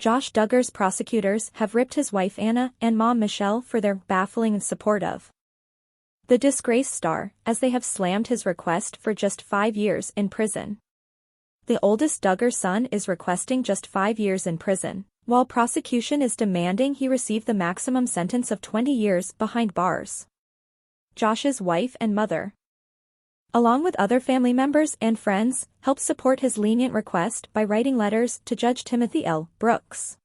Josh Duggar's prosecutors have ripped his wife Anna and mom Michelle for their baffling support of the disgraced star, as they have slammed his request for just 5 years in prison. The oldest Duggar son is requesting just 5 years in prison, while prosecution is demanding he receive the maximum sentence of 20 years behind bars. Josh's wife and mother, along with other family members and friends, helped support his lenient request by writing letters to Judge Timothy L. Brooks.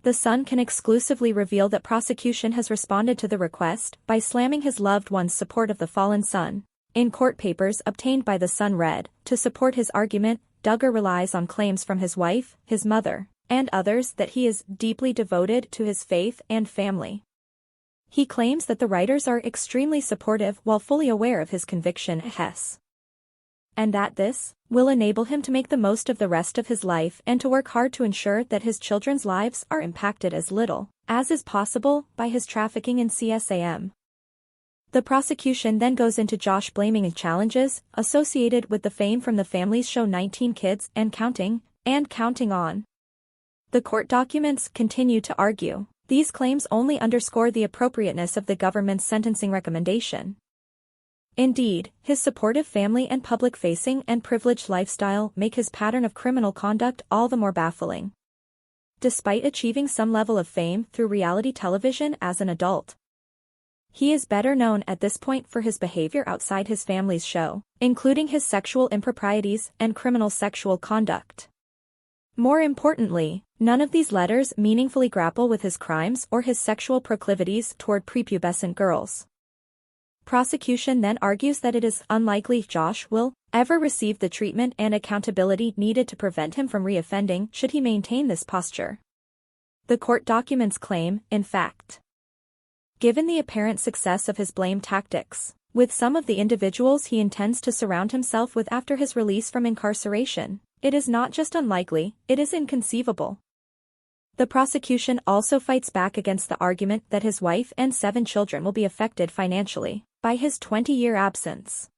The son can exclusively reveal that prosecution has responded to the request by slamming his loved one's support of the fallen son. In court papers obtained by the son read, to support his argument, Duggar relies on claims from his wife, his mother, and others that he is deeply devoted to his faith and family. He claims that the writers are extremely supportive while fully aware of his conviction, and that this will enable him to make the most of the rest of his life and to work hard to ensure that his children's lives are impacted as little as is possible by his trafficking in CSAM. The prosecution then goes into Josh blaming challenges associated with the fame from the family's show 19 Kids and Counting on. The court documents continue to argue these claims only underscore the appropriateness of the government's sentencing recommendation. Indeed, his supportive family and public-facing and privileged lifestyle make his pattern of criminal conduct all the more baffling. Despite achieving some level of fame through reality television as an adult, he is better known at this point for his behavior outside his family's show, including his sexual improprieties and criminal sexual conduct. More importantly, none of these letters meaningfully grapple with his crimes or his sexual proclivities toward prepubescent girls. Prosecution then argues that it is unlikely Josh will ever receive the treatment and accountability needed to prevent him from reoffending should he maintain this posture. The court documents claim, in fact, given the apparent success of his blame tactics, with some of the individuals he intends to surround himself with after his release from incarceration, it is not just unlikely, it is inconceivable. The prosecution also fights back against the argument that his wife and 7 children will be affected financially by his 20-year absence.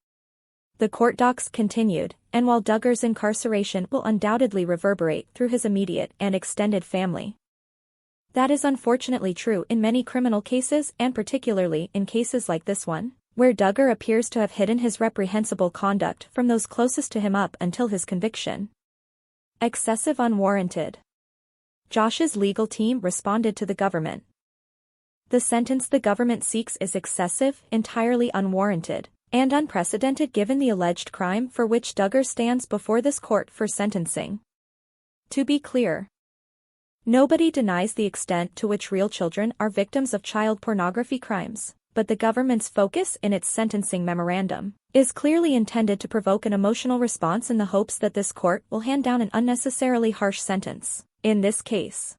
The court docs continued, and while Duggar's incarceration will undoubtedly reverberate through his immediate and extended family, that is unfortunately true in many criminal cases and particularly in cases like this one, where Duggar appears to have hidden his reprehensible conduct from those closest to him up until his conviction. Excessive unwarranted. Josh's legal team responded to the government. The sentence the government seeks is excessive, entirely unwarranted, and unprecedented given the alleged crime for which Duggar stands before this court for sentencing. To be clear, nobody denies the extent to which real children are victims of child pornography crimes, but the government's focus in its sentencing memorandum is clearly intended to provoke an emotional response in the hopes that this court will hand down an unnecessarily harsh sentence. In this case,